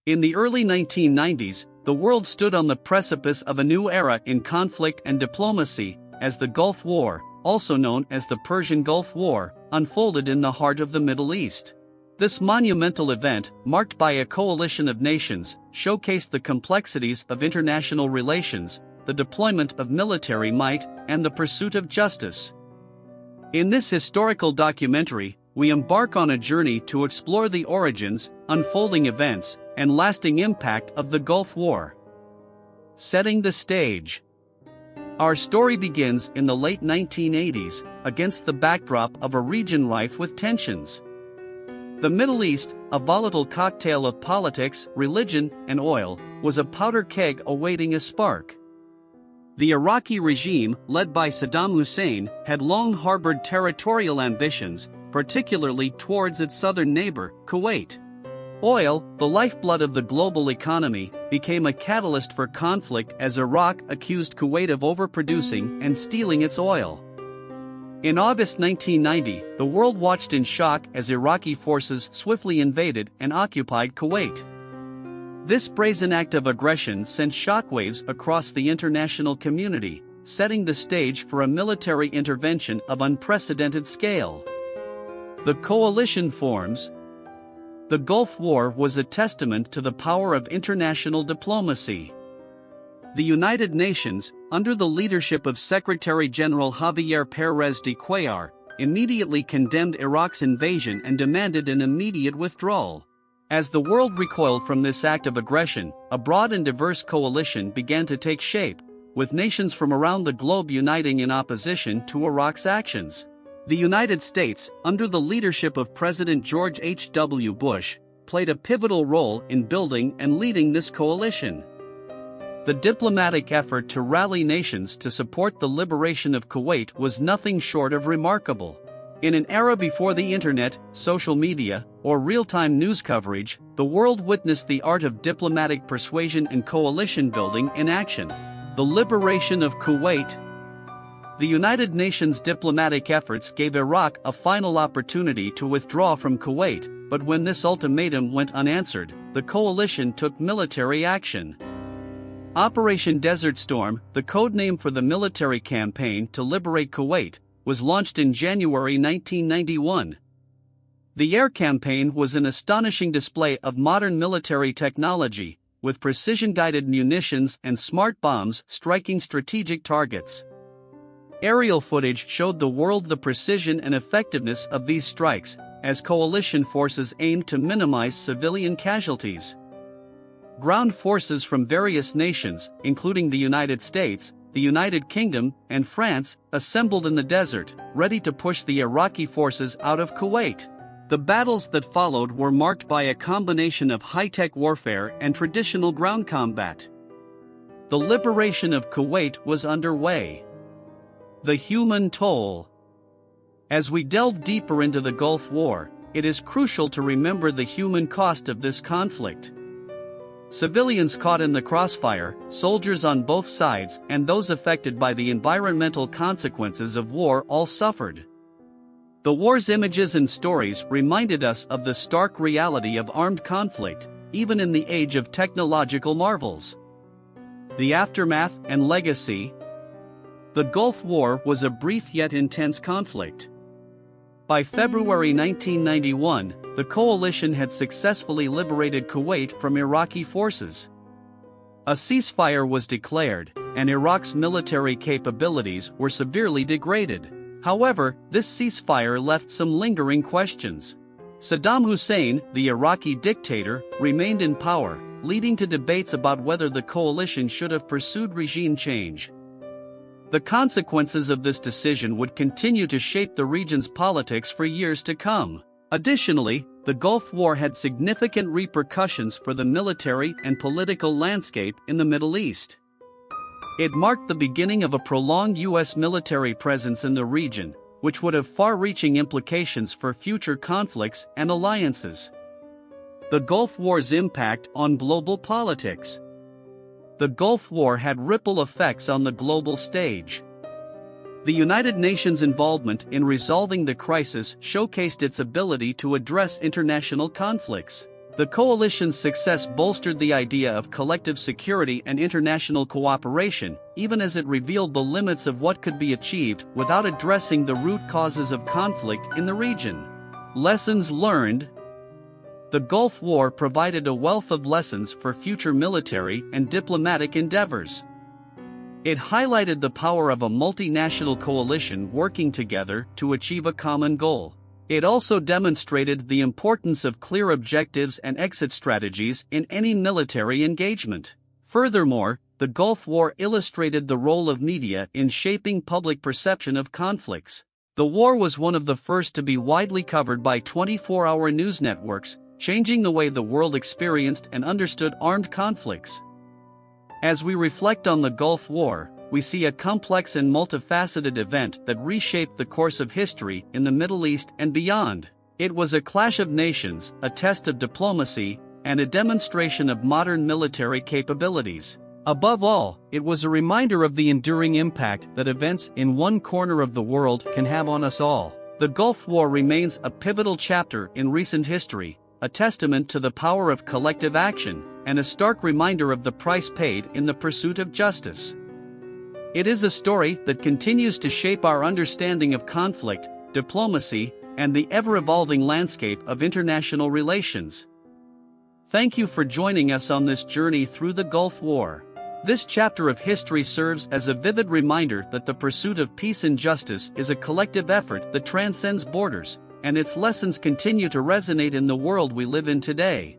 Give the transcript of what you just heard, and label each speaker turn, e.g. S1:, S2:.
S1: In the early 1990s, the world stood on the precipice of a new era in conflict and diplomacy, as the Gulf War, also known as the Persian Gulf War, unfolded in the heart of the Middle East. This monumental event, marked by a coalition of nations, showcased the complexities of international relations, the deployment of military might, and the pursuit of justice. In this historical documentary, we embark on a journey to explore the origins, unfolding events, and lasting impact of the Gulf War. Setting the stage. Our story begins in the late 1980s, against the backdrop of a region rife with tensions. The Middle East, a volatile cocktail of politics, religion, and oil, was a powder keg awaiting a spark. The Iraqi regime, led by Saddam Hussein, had long harbored territorial ambitions, particularly towards its southern neighbor, Kuwait. Oil, the lifeblood of the global economy, became a catalyst for conflict as Iraq accused Kuwait of overproducing and stealing its oil. In August 1990, the world watched in shock as Iraqi forces swiftly invaded and occupied Kuwait. This brazen act of aggression sent shockwaves across the international community, setting the stage for a military intervention of unprecedented scale. The coalition forms. The Gulf War was a testament to the power of international diplomacy. The United Nations, under the leadership of Secretary-General Javier Pérez de Cuellar, immediately condemned Iraq's invasion and demanded an immediate withdrawal. As the world recoiled from this act of aggression, a broad and diverse coalition began to take shape, with nations from around the globe uniting in opposition to Iraq's actions. The United States, under the leadership of President George H.W. Bush, played a pivotal role in building and leading this coalition. The diplomatic effort to rally nations to support the liberation of Kuwait was nothing short of remarkable. In an era before the internet, social media, or real-time news coverage, the world witnessed the art of diplomatic persuasion and coalition building in action. The liberation of Kuwait. The United Nations diplomatic efforts gave Iraq a final opportunity to withdraw from Kuwait, but when this ultimatum went unanswered, the coalition took military action. Operation Desert Storm, the codename for the military campaign to liberate Kuwait, was launched in January 1991. The air campaign was an astonishing display of modern military technology, with precision-guided munitions and smart bombs striking strategic targets. Aerial footage showed the world the precision and effectiveness of these strikes, as coalition forces aimed to minimize civilian casualties. Ground forces from various nations, including the United States, the United Kingdom, and France, assembled in the desert, ready to push the Iraqi forces out of Kuwait. The battles that followed were marked by a combination of high-tech warfare and traditional ground combat. The liberation of Kuwait was underway. The human toll. As we delve deeper into the Gulf War, it is crucial to remember the human cost of this conflict. Civilians caught in the crossfire, soldiers on both sides, and those affected by the environmental consequences of war all suffered. The war's images and stories reminded us of the stark reality of armed conflict, even in the age of technological marvels. The aftermath and legacy. The Gulf War was a brief yet intense conflict. By February 1991, the coalition had successfully liberated Kuwait from Iraqi forces. A ceasefire was declared, and Iraq's military capabilities were severely degraded. However, this ceasefire left some lingering questions. Saddam Hussein, the Iraqi dictator, remained in power, leading to debates about whether the coalition should have pursued regime change. The consequences of this decision would continue to shape the region's politics for years to come. Additionally, the Gulf War had significant repercussions for the military and political landscape in the Middle East. It marked the beginning of a prolonged U.S. military presence in the region, which would have far-reaching implications for future conflicts and alliances. The Gulf War's impact on global politics. The Gulf War had ripple effects on the global stage. The United Nations' involvement in resolving the crisis showcased its ability to address international conflicts. The coalition's success bolstered the idea of collective security and international cooperation, even as it revealed the limits of what could be achieved without addressing the root causes of conflict in the region. Lessons learned. The Gulf War provided a wealth of lessons for future military and diplomatic endeavors. It highlighted the power of a multinational coalition working together to achieve a common goal. It also demonstrated the importance of clear objectives and exit strategies in any military engagement. Furthermore, the Gulf War illustrated the role of media in shaping public perception of conflicts. The war was one of the first to be widely covered by 24-hour news networks, changing the way the world experienced and understood armed conflicts. As we reflect on the Gulf War, we see a complex and multifaceted event that reshaped the course of history in the Middle East and beyond. It was a clash of nations, a test of diplomacy, and a demonstration of modern military capabilities. Above all, it was a reminder of the enduring impact that events in one corner of the world can have on us all. The Gulf War remains a pivotal chapter in recent history, a testament to the power of collective action, and a stark reminder of the price paid in the pursuit of justice. It is a story that continues to shape our understanding of conflict, diplomacy, and the ever-evolving landscape of international relations. Thank you for joining us on this journey through the Gulf War. This chapter of history serves as a vivid reminder that the pursuit of peace and justice is a collective effort that transcends borders, and its lessons continue to resonate in the world we live in today.